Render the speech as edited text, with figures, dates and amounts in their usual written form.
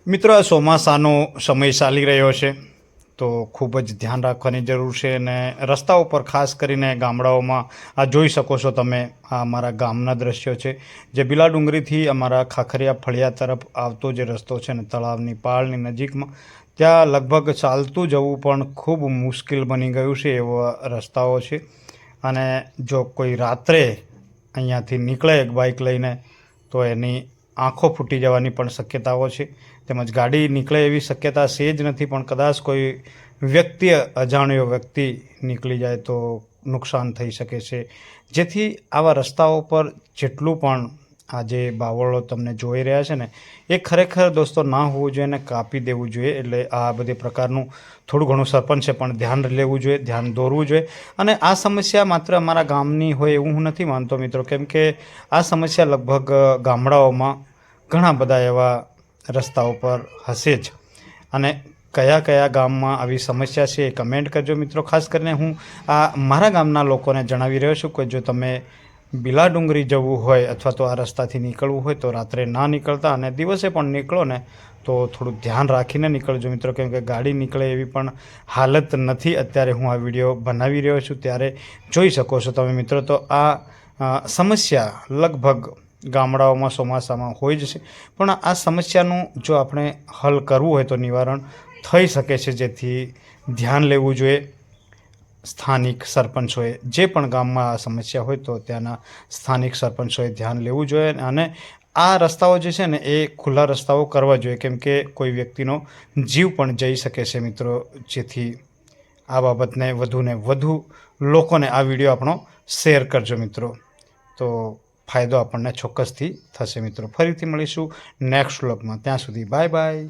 મિત્રો, આ ચોમાસાનો સમય ચાલી રહ્યો છે તો ખૂબ જ ધ્યાન રાખવાની જરૂર છે. અને રસ્તાઓ પર ખાસ કરીને ગામડાઓમાં આ જોઈ શકો છો તમે. આ અમારા ગામના દ્રશ્યો છે, જે બિલાડુંગરીથી અમારા ખાખરિયા ફળિયા તરફ આવતો જે રસ્તો છે ને, તળાવની પાળની નજીકમાં, ત્યાં લગભગ ચાલતું જવું પણ ખૂબ મુશ્કેલ બની ગયું છે એવા રસ્તાઓ છે. અને જો કોઈ રાત્રે અહીંયાથી નીકળે એક બાઇક લઈને તો એની આંખો ફૂટી જવાની પણ શક્યતાઓ છે. તેમજ ગાડી નીકળે એવી શક્યતા છે જ નથી, પણ કદાચ કોઈ વ્યક્તિ, અજાણ્યો વ્યક્તિ નીકળી જાય તો નુકસાન થઈ શકે છે. જેથી આવા રસ્તાઓ પર જેટલું પણ આ જે બાવળો તમને જોઈ રહ્યા છે ને, એ ખરેખર દોસ્તો ના હોવું જોઈએ અને કાપી દેવું જોઈએ. એટલે આ બધી પ્રકારનું થોડું ઘણું સરપંચે પણ ધ્યાન લેવું જોઈએ, ધ્યાન દોરવું જોઈએ. અને આ સમસ્યા માત્ર અમારા ગામની હોય એવું હું નથી માનતો મિત્રો, કેમ કે આ સમસ્યા લગભગ ગામડાઓમાં ઘણા બધા એવા રસ્તાઓ પર હશે જ. અને કયા કયા ગામમાં આવી સમસ્યા છે એ કમેન્ટ કરજો મિત્રો. ખાસ કરીને હું આ મારા ગામના લોકોને જણાવી રહ્યો છું કે જો તમે બિલાડુંગરી જવું હોય અથવા તો આ રસ્તાથી નીકળવું હોય તો રાત્રે ના નીકળતા, અને દિવસે પણ નીકળો ને તો થોડું ધ્યાન રાખીને નીકળજો મિત્રો, કેમ કે ગાડી નીકળે એવી પણ હાલત નથી. અત્યારે હું આ વિડીયો બનાવી રહ્યો છું ત્યારે જોઈ શકો છો તમે મિત્રો. તો આ સમસ્યા લગભગ ગામડાઓમાં ચોમાસામાં હોય જ છે, પણ આ સમસ્યાનું જો આપણે હલ કરવું હોય તો નિવારણ થઈ શકે છે. જેથી ધ્યાન લેવું જોઈએ સ્થાનિક સરપંચોએ. જે પણ ગામમાં આ સમસ્યા હોય તો ત્યાંના સ્થાનિક સરપંચોએ ધ્યાન લેવું જોઈએ. અને આ રસ્તાઓ જે છે ને એ ખુલ્લા રસ્તાઓ કરવા જોઈએ, કેમ કે કોઈ વ્યક્તિનો જીવ પણ જઈ શકે છે મિત્રો. જેથી આ બાબતને વધુને વધુ લોકોને આ વિડીયો આપણો શેર કરજો મિત્રો, તો ફાયદો આપણને ચોક્કસથી થશે મિત્રો. ફરીથી મળીશું નેક્સ્ટ વ્લોગમાં. ત્યાં સુધી બાય બાય.